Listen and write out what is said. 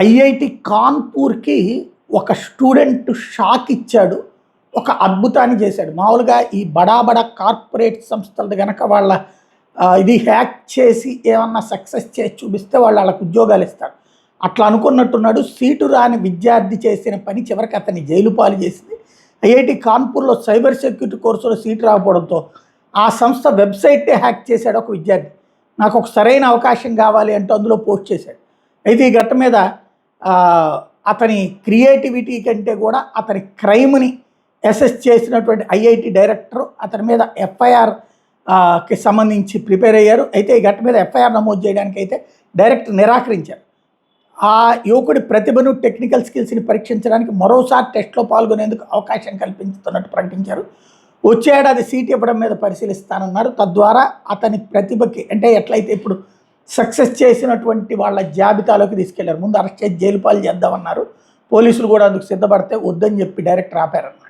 IIT కాన్పూర్కి ఒక student shock ఇచ్చాడు. ఒక అద్భుతాన్ని చేశాడు. మామూలుగా ఈ బడా బడా కార్పొరేట్ సంస్థలది గనక వాళ్ళ ఇది హ్యాక్ చేసి ఏమన్నా సక్సెస్ చేసి చూపిస్తే వాళ్ళకి ఉద్యోగాలు ఇస్తారు. అట్లా అనుకున్నట్టున్నాడు. సీటు రాని విద్యార్థి చేసిన పని చివరికి అతన్ని జైలు పాలు చేసింది. ఐఐటి కాన్పూర్లో సైబర్ సెక్యూరిటీ కోర్సులో సీటు రాకపోవడంతో ఆ సంస్థ వెబ్సైటే హ్యాక్ చేశాడు ఒక విద్యార్థి. నాకు ఒక సరైన అవకాశం కావాలి అంటూ అందులో పోస్ట్ చేశాడు. అయితే ఈ ఘట్టం మీద అతని క్రియేటివిటీ కంటే కూడా అతని క్రైమ్ని అసెస్ చేసినటువంటి ఐఐటి డైరెక్టర్ అతని మీద ఎఫ్ఐఆర్కి సంబంధించి ప్రిపేర్ అయ్యారు. అయితే ఈ ఘట్టం మీద ఎఫ్ఐఆర్ నమోదు చేయడానికి అయితే డైరెక్టర్ నిరాకరించారు. ఆ యువకుడి ప్రతిభను, టెక్నికల్ స్కిల్స్ని పరీక్షించడానికి మరోసారి టెస్ట్లో పాల్గొనేందుకు అవకాశం కల్పిస్తున్నట్టు ప్రకటించారు. వచ్చే ఏడాది సీట్ ఇవ్వడం మీద పరిశీలిస్తానన్నారు. తద్వారా అతని ప్రతిభకి అంటే ఎట్లయితే ఇప్పుడు సక్సెస్ చేసినటువంటి వాళ్ళ జాబితాలోకి తీసుకెళ్లారు. ముందు అరెస్ట్ చేసి జైలు పాలు చేద్దామన్నారు. పోలీసులు కూడా అందుకు సిద్ధపడితే వద్దని చెప్పి డైరెక్టర్ ఆపారన్నారు.